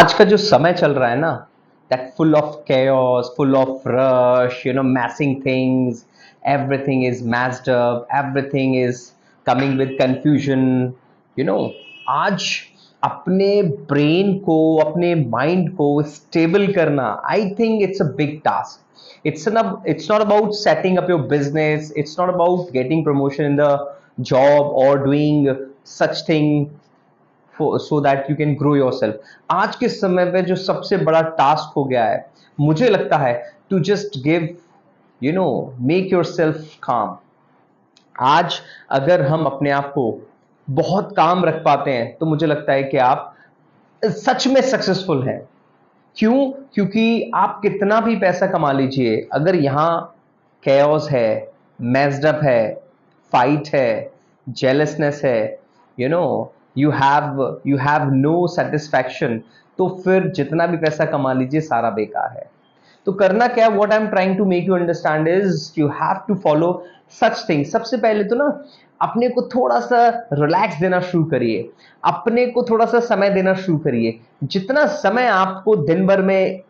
आज का जो समय चल रहा है ना, that full of chaos, full of rush, मैसिंग things, everything is messed up, everything is coming with confusion. You know आज अपने ब्रेन को, अपने माइंड को स्टेबल करना, I think it's a big task. It's not about setting up your business. It's not about getting promotion in the job or doing such thing so that you can grow yourself. आज के समय में जो सबसे बड़ा task हो गया है, मुझे लगता है, to just give, make yourself calm. आज अगर हम अपने आप को बहुत काम रख पाते हैं तो मुझे लगता है कि आप सच में सक्सेसफुल हैं। क्यों? क्योंकि आप कितना भी पैसा कमा लीजिए, अगर यहाँ chaos है, messed up है, फाइट है, जेलसनेस है, you know you have no satisfaction, तो फिर जितना भी पैसा कमा लीजिए सारा बेकार है। तो करना क्या, what I am trying to make you understand is you have to follow such things. सबसे पहले तो ना अपने को थोड़ा सा रिलैक्स देना शुरू करिए, अपने को थोड़ा सा समय देना शुरू करिए। जितना समय आपको दिन भर में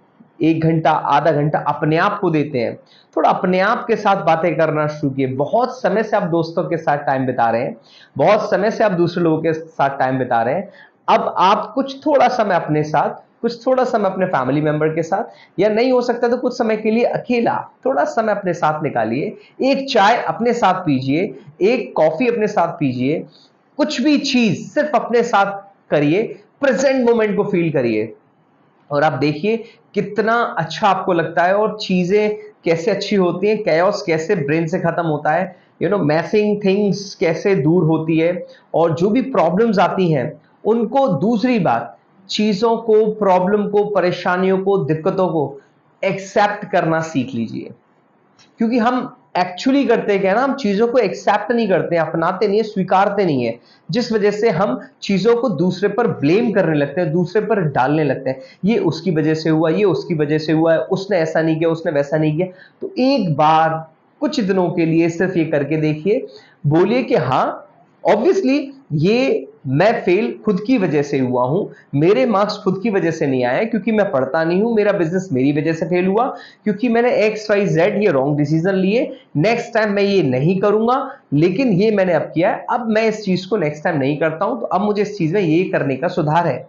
1 घंटा, आधा घंटा अपने आप को देते हैं, थोड़ा अपने आप के साथ बातें करना शुरू किए। बहुत समय से आप दोस्तों के साथ टाइम बिता रहे हैं, बहुत समय से आप दूसरे लोगों के साथ टाइम बिता रहे हैं, अब आप कुछ थोड़ा समय अपने साथ, कुछ थोड़ा समय अपने फैमिली मेंबर के साथ, या नहीं हो सकता तो कुछ समय के लिए अकेला थोड़ा समय अपने साथ निकालिए। एक चाय अपने साथ पीजिए, एक कॉफी अपने साथ पीजिए, कुछ भी चीज सिर्फ अपने साथ करिए, प्रेजेंट मोमेंट को फील करिए, और आप देखिए कितना अच्छा आपको लगता है और चीजें कैसे अच्छी होती हैं, कैओस कैसे ब्रेन से खत्म होता है, मैसिंग थिंग्स कैसे दूर होती है, और जो भी प्रॉब्लम्स आती हैं उनको, दूसरी बात, चीजों को, प्रॉब्लम को, परेशानियों को, दिक्कतों को एक्सेप्ट करना सीख लीजिए। क्योंकि हम एक्चुअली करते क्या है ना, हम चीजों को एक्सेप्ट नहीं करते, अपनाते नहीं है, स्वीकारते नहीं है, जिस वजह से हम चीजों को दूसरे पर ब्लेम करने लगते हैं, दूसरे पर डालने लगते हैं। ये उसकी वजह से हुआ, ये उसकी वजह से हुआ है, उसने ऐसा नहीं किया, उसने वैसा नहीं किया। तो एक बार कुछ दिनों के लिए सिर्फ ये करके देखिए, बोलिए कि हाँ, ऑब्वियसली ये मैं फेल खुद की वजह से हुआ हूं, मेरे मार्क्स खुद की वजह से नहीं आए क्योंकि मैं पढ़ता नहीं हूं, मेरा बिजनेस मेरी वजह से फेल हुआ क्योंकि मैंने एक्स वाई जेड ये रॉन्ग डिसीजन लिए। नेक्स्ट टाइम मैं ये नहीं करूंगा, लेकिन ये मैंने अब किया है, अब मैं इस चीज को नेक्स्ट टाइम नहीं करता हूं, तो अब मुझे इस चीज में ये करने का सुधार है।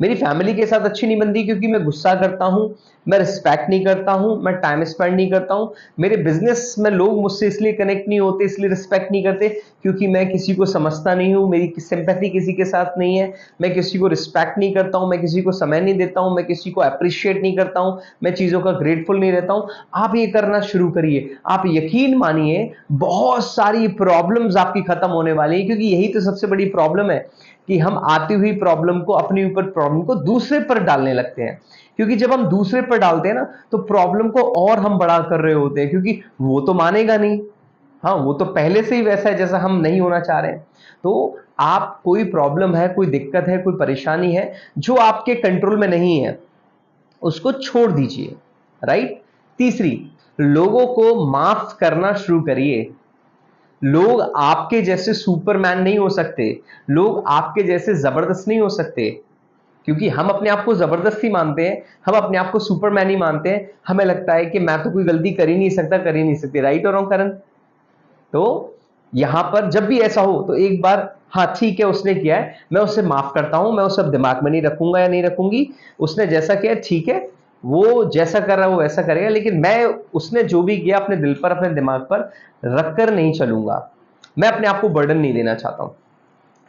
मेरी फैमिली के साथ अच्छी नहीं बनती क्योंकि मैं गुस्सा करता हूं, मैं रिस्पेक्ट नहीं करता हूं, मैं टाइम स्पेंड नहीं करता हूं। मेरे बिजनेस में लोग मुझसे इसलिए कनेक्ट नहीं होते, इसलिए रिस्पेक्ट नहीं करते क्योंकि मैं किसी को समझता नहीं हूं, मेरी सिंपैथी किसी के साथ नहीं है, मैं किसी को रिस्पेक्ट नहीं करता हूं, मैं किसी को समय नहीं देता हूं, मैं किसी को अप्रिशिएट नहीं करता हूं, मैं चीजों का ग्रेटफुल नहीं रहता हूं। आप ये करना शुरू करिए, आप यकीन मानिए बहुत सारी प्रॉब्लम्स आपकी खत्म होने वाली है, क्योंकि यही तो सबसे बड़ी प्रॉब्लम है कि हम आती हुई प्रॉब्लम को, अपने ऊपर प्रॉब्लम को दूसरे पर डालने लगते हैं। क्योंकि जब हम दूसरे पर डालते हैं ना, तो प्रॉब्लम को और हम बड़ा कर रहे होते हैं, क्योंकि वो तो मानेगा नहीं। हाँ, वो तो पहले से ही वैसा है जैसा हम नहीं होना चाह रहे हैं। तो आप, कोई प्रॉब्लम है, कोई दिक्कत है, कोई परेशानी है जो आपके कंट्रोल में नहीं है, उसको छोड़ दीजिए। राइट। तीसरी, लोगों को माफ करना शुरू करिए। लोग आपके जैसे सुपरमैन नहीं हो सकते, लोग आपके जैसे जबरदस्त नहीं हो सकते, क्योंकि हम अपने आप को जबरदस्ती मानते हैं, हम अपने आप को सुपरमैन ही मानते हैं। हमें लगता है कि मैं तो कोई गलती कर ही नहीं सकता, कर ही नहीं सकती। राइट और रॉन्ग करण? तो यहां पर जब भी ऐसा हो तो एक बार, हाँ ठीक है उसने किया है, मैं उसे माफ करता हूं, मैं उसे दिमाग में नहीं रखूंगा या नहीं रखूंगी, उसने जैसा किया ठीक है, वो जैसा कर रहा है वो वैसा करेगा, लेकिन मैं उसने जो भी किया अपने दिल पर, अपने दिमाग पर रखकर नहीं चलूंगा। मैं अपने आप को बर्डन नहीं देना चाहता हूं।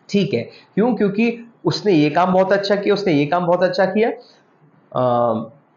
ठीक है। क्यों? क्योंकि उसने ये काम बहुत अच्छा किया, उसने ये काम बहुत अच्छा किया,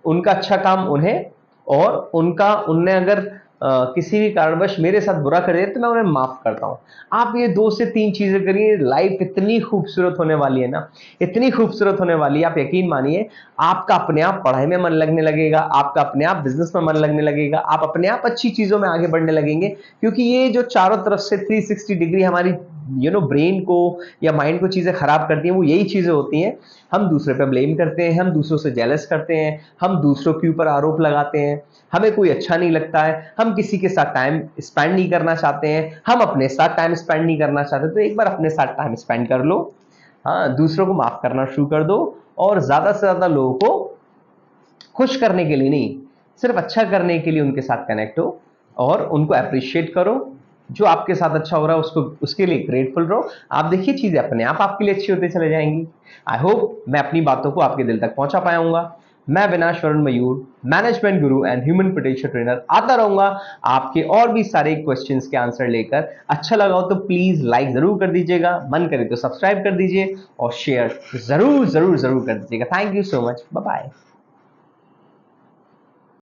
उनका अच्छा काम उन्हें, और उनने अगर किसी भी कारणवश मेरे साथ बुरा कर दिया तो मैं उन्हें माफ करता हूं। आप ये 2 से 3 चीजें करिए, लाइफ इतनी खूबसूरत होने वाली है ना, इतनी खूबसूरत होने वाली है, आप यकीन मानिए। आपका अपने आप पढ़ाई में मन लगने लगेगा, आपका अपने आप बिजनेस में मन लगने लगेगा, आप अपने आप अच्छी चीजों में आगे बढ़ने लगेंगे, क्योंकि ये जो चारों तरफ से 360 डिग्री हमारी ब्रेन को या माइंड को चीजें खराब करती हैं, वो यही चीजें होती हैं। हम दूसरे पे ब्लेम करते हैं, हम दूसरों से जेलस करते हैं, हम दूसरों के ऊपर आरोप लगाते हैं, हमें कोई अच्छा नहीं लगता है, हम किसी के साथ टाइम स्पेंड नहीं करना चाहते हैं, हम अपने साथ टाइम स्पेंड नहीं करना चाहते। तो एक बार अपने साथ टाइम स्पेंड कर लो, हाँ, दूसरों को माफ करना शुरू कर दो, और ज़्यादा से ज़्यादा लोगों को खुश करने के लिए नहीं, सिर्फ अच्छा करने के लिए उनके साथ कनेक्ट हो और उनको अप्रिशिएट करो। जो आपके साथ अच्छा हो रहा है उसको उसके लिए ग्रेटफुल रहो। आप देखिए चीज़ें अपने आप आपके लिए अच्छी होती चले जाएंगी। आई होप मैं अपनी बातों को आपके दिल तक पहुंचा पाया हूँगा। मैं अविनाश वरुण मयूर, management Guru and human potential trainer, आता रहूंगा आपके और भी सारे क्वेश्चंस के आंसर लेकर। अच्छा लगा हो तो प्लीज लाइक जरूर कर दीजिएगा, मन करे तो सब्सक्राइब कर दीजिए और शेयर जरूर जरूर जरूर कर दीजिएगा। Thank you so much, bye bye.